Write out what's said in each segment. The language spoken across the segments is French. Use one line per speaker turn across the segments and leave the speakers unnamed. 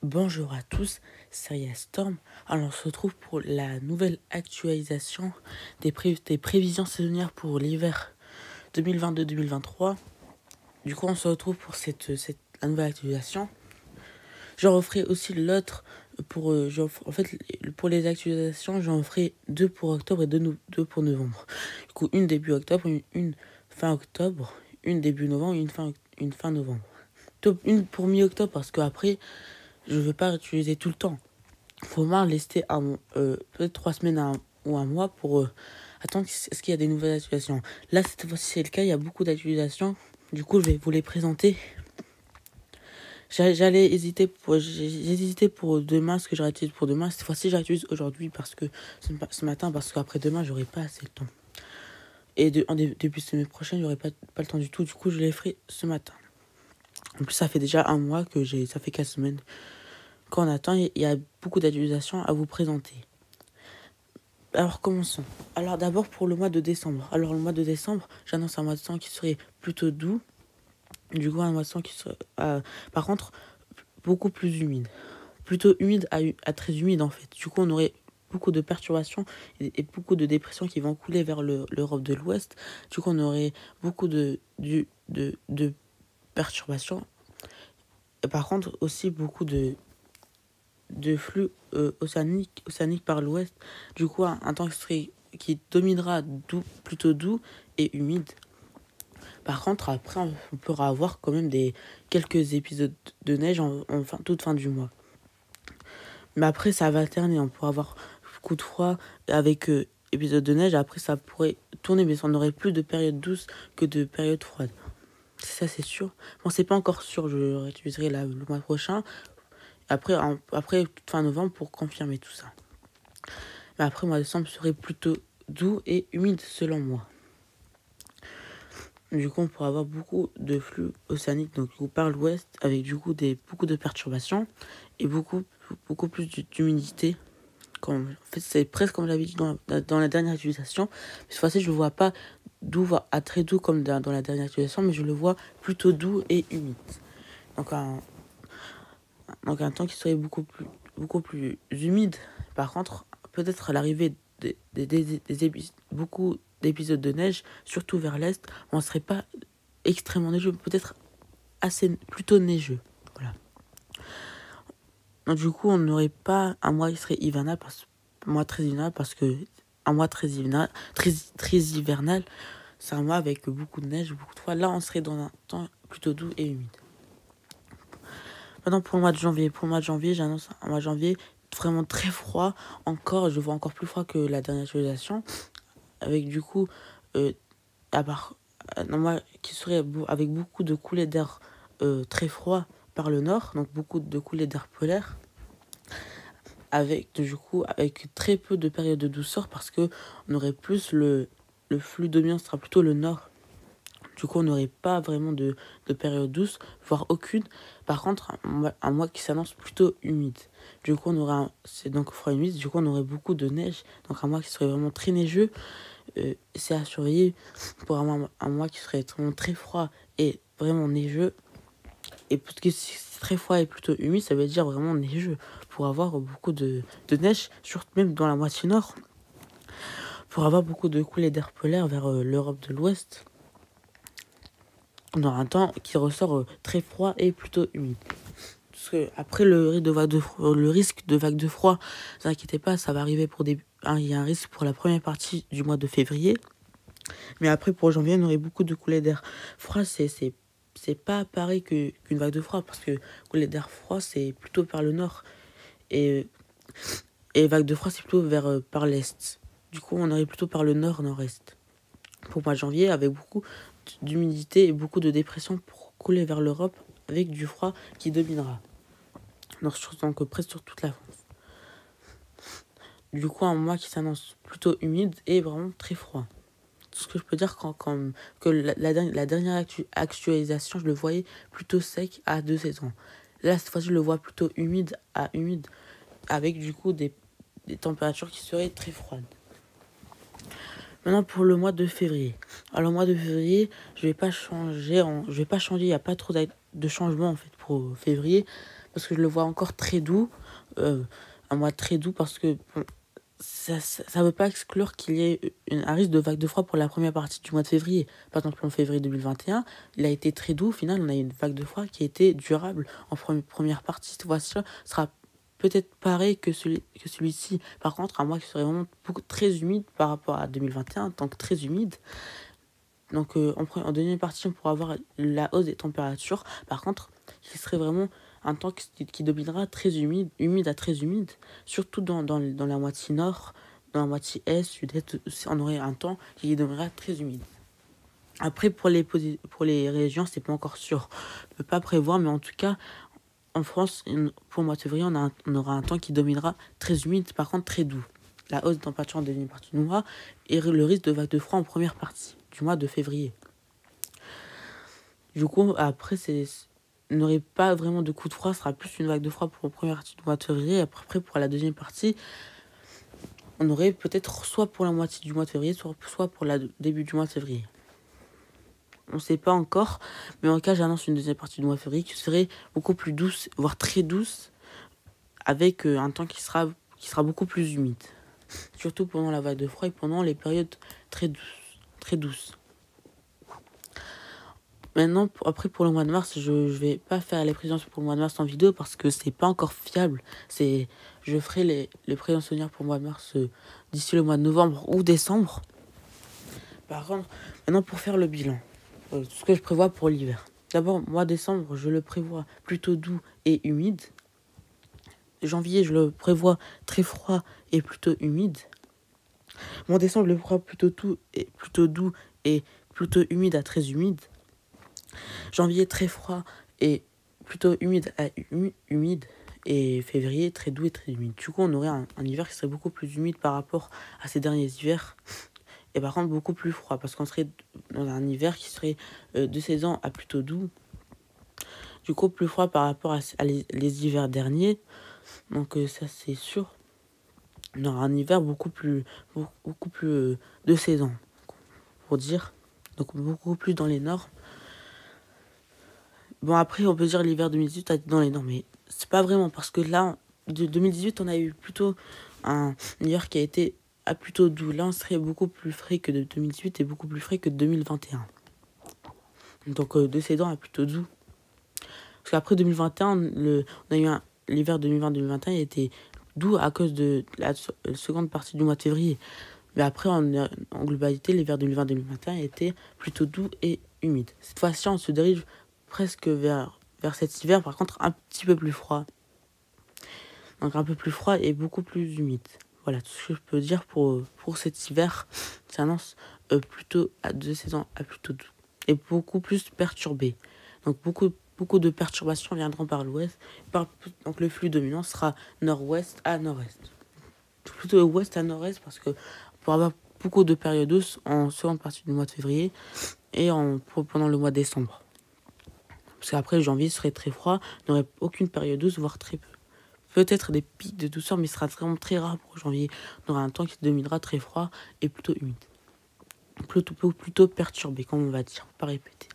Bonjour à tous, c'est Ria Storm. Alors on se retrouve pour la nouvelle actualisation des prévisions saisonnières pour l'hiver 2022-2023. Du coup on se retrouve pour la nouvelle actualisation. J'en referai aussi l'autre pour les actualisations, j'en ferai deux pour octobre et deux pour novembre. Du coup une début octobre, une fin octobre, une début novembre et une fin novembre. Une pour mi-octobre parce qu'après je ne vais pas utiliser tout le temps. Faut m'en laisser peut-être 3 semaines ou un mois pour attendre ce qu'il y a des nouvelles actualisations. Là, cette fois-ci, c'est le cas. Il y a beaucoup d'actualisations. Du coup, je vais vous les présenter. J'ai hésité pour demain, ce que j'aurais utilisé pour demain. Cette fois-ci, j'utilise aujourd'hui parce que ce matin, parce qu'après demain, j'aurai pas assez de temps. Et depuis semaine prochaine, j'aurai pas le temps du tout. Du coup, je les ferai ce matin. En plus, ça fait déjà un mois ça fait 4 semaines. Quand on attend, il y a beaucoup d'actualisations à vous présenter. Alors commençons. Alors d'abord pour le mois de décembre. Alors le mois de décembre, j'annonce un mois de décembre qui serait plutôt doux. Du coup un mois de décembre qui serait par contre beaucoup plus humide. Plutôt humide à très humide en fait. Du coup on aurait beaucoup de perturbations et beaucoup de dépressions qui vont couler vers l'Europe de l'Ouest. Du coup on aurait beaucoup de perturbations. Et par contre aussi beaucoup de flux océanique par l'ouest. Du coup, un temps qui dominera plutôt doux et humide. Par contre, après, on pourra avoir quand même quelques épisodes de neige toute fin du mois. Mais après, ça va alterner. On pourra avoir coup de froid avec épisodes de neige. Après, ça pourrait tourner, mais on n'aurait plus de période douce que de période froide. Ça, c'est sûr. Bon, c'est pas encore sûr. Je réutiliserai le mois prochain. Après, fin novembre pour confirmer tout ça. Mais après, mois de décembre serait plutôt doux et humide selon moi. Du coup, on pourra avoir beaucoup de flux océaniques donc, par l'ouest avec du coup beaucoup de perturbations et beaucoup plus d'humidité. En fait, c'est presque comme j'avais dit dans la dernière utilisation. Cette fois-ci, je ne le vois pas doux à très doux comme dans la dernière utilisation, mais je le vois plutôt doux et humide. Donc un temps qui serait beaucoup plus humide. Par contre, peut-être à l'arrivée beaucoup d'épisodes de neige, surtout vers l'est, on ne serait pas extrêmement neigeux, peut-être plutôt neigeux. Voilà. Donc, du coup, on n'aurait pas un mois qui serait hivernal, très hivernal, parce que un mois très hivernal, très hivernal, c'est un mois avec beaucoup de neige, beaucoup de froid. Là, on serait dans un temps plutôt doux et humide. Maintenant, pour le mois de janvier, j'annonce un mois de janvier vraiment très froid. Je vois encore plus froid que la dernière actualisation. Avec du coup, un mois qui serait avec beaucoup de coulées d'air très froid par le nord. Donc, beaucoup de coulées d'air polaire. Avec très peu de périodes de douceur parce que on aurait plus le flux dominant sera plutôt le nord. Du coup, on n'aurait pas vraiment de période douce, voire aucune. Par contre, un mois qui s'annonce plutôt humide. Du coup, c'est donc froid humide. Du coup, on aurait beaucoup de neige. Donc, un mois qui serait vraiment très neigeux. C'est à surveiller pour un mois qui serait vraiment très froid et vraiment neigeux. Et parce que c'est très froid et plutôt humide, ça veut dire vraiment neigeux. Pour avoir beaucoup de neige, surtout même dans la moitié nord. Pour avoir beaucoup de coulées d'air polaire vers l'Europe de l'Ouest. On aura un temps qui ressort très froid et plutôt humide. Parce que après le risque de vague de froid, ne vous inquiétez pas, ça va arriver il y a un risque pour la première partie du mois de février. Mais après pour janvier, on aurait beaucoup de coulées d'air froid. C'est pas pareil qu'une vague de froid parce que coulées d'air froid c'est plutôt par le nord et vague de froid c'est plutôt par l'est. Du coup, on aurait plutôt par le nord-nord-est. Pour le mois de janvier, avec beaucoup d'humidité et beaucoup de dépression pour couler vers l'Europe avec du froid qui dominera. Donc presque sur toute la France. Du coup, un mois qui s'annonce plutôt humide et vraiment très froid. Tout ce que je peux dire que la dernière actualisation, je le voyais plutôt sec à 2 saisons. Là, cette fois-ci, je le vois plutôt humide à humide avec du coup des températures qui seraient très froides. Maintenant pour le mois de février. Alors le mois de février, je vais pas changer, il n'y a pas trop de changements en fait pour février parce que je le vois encore très doux. Un mois très doux parce que bon, ça veut pas exclure qu'il y ait un risque de vague de froid pour la première partie du mois de février. Par exemple, en février 2021, il a été très doux. Au final, on a eu une vague de froid qui a été durable en première partie. Cette fois-ci sera peut-être pareil que celui-ci. Par contre, un mois qui serait vraiment très humide par rapport à 2021, donc très humide. Donc en deuxième partie, on pourra avoir la hausse des températures. Par contre, qui serait vraiment un temps qui dominera très humide à très humide, surtout dans la moitié nord, dans la moitié est, sud-est, on aurait un temps qui dominera très humide. Après, pour les régions, c'est pas encore sûr. On ne peut pas prévoir, mais en tout cas, en France, pour le mois de février, on aura un temps qui dominera très humide, par contre très doux. La hausse de température en deuxième partie du mois et le risque de vague de froid en première partie du mois de février. Du coup, après, n'aurait pas vraiment de coup de froid, ce sera plus une vague de froid pour la première partie du mois de février. Et après, pour la deuxième partie, on aurait peut-être soit pour la moitié du mois de février, soit pour le début du mois de février. On ne sait pas encore, mais en cas, j'annonce une deuxième partie du mois de février qui serait beaucoup plus douce, voire très douce, avec un temps qui sera beaucoup plus humide. Surtout pendant la vague de froid et pendant les périodes très douces. Maintenant, pour le mois de mars, je vais pas faire les prévisions pour le mois de mars en vidéo parce que c'est pas encore fiable. Je ferai les prévisions saisonnières pour le mois de mars d'ici le mois de novembre ou décembre. Par contre, maintenant pour faire le bilan, ce que je prévois pour l'hiver. D'abord, mois de décembre, je le prévois plutôt doux et humide. Janvier, je le prévois très froid et plutôt humide. Mois de décembre, je le prévois plutôt doux et plutôt humide à très humide. Janvier, très froid et plutôt humide à humide. Et février, très doux et très humide. Du coup, on aurait un hiver qui serait beaucoup plus humide par rapport à ces derniers hivers. Et par contre, beaucoup plus froid. Parce qu'on serait dans un hiver qui serait de saison à plutôt doux. Du coup, plus froid par rapport à les hivers derniers. Donc ça, c'est sûr. On aura un hiver beaucoup plus de saison. Pour dire. Donc beaucoup plus dans les normes. Bon, après, on peut dire l'hiver 2018 a été dans les normes, mais c'est pas vraiment, parce que là, de 2018, on a eu plutôt un hiver qui a été plutôt doux. Là, on serait beaucoup plus frais que de 2018 et beaucoup plus frais que de 2021. Donc, de ces dents à plutôt doux. Parce qu'après 2021, on a eu l'hiver 2020-2021, il était doux à cause de la seconde partie du mois de février. Mais après, en globalité, l'hiver 2020-2021 était plutôt doux et humide. Cette fois-ci, on se dirige presque vers cet hiver, par contre un petit peu plus froid. Donc un peu plus froid et beaucoup plus humide. Voilà tout ce que je peux dire pour cet hiver. Ça annonce plutôt à 2 saisons à plutôt doux et beaucoup plus perturbé. Donc beaucoup de perturbations viendront par l'ouest. Donc le flux dominant sera nord-ouest à nord-est. Plutôt ouest à nord-est parce que pour avoir beaucoup de périodes douces en seconde partie du mois de février et pendant le mois de décembre. Parce qu'après, janvier serait très froid, on n'aurait aucune période douce, voire très peu. Peut-être des pics de douceur, mais ce sera vraiment très rare pour janvier. On aura un temps qui se dominera très froid et plutôt humide. Plutôt perturbé, comme on va dire, pas répéter.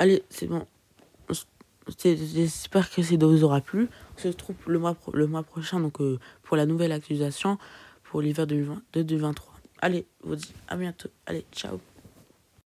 Allez, c'est bon. J'espère que ces vous aura plu. On se retrouve le mois prochain, donc pour la nouvelle accusation pour l'hiver 2022-2023. Allez, je vous dis à bientôt. Allez, ciao.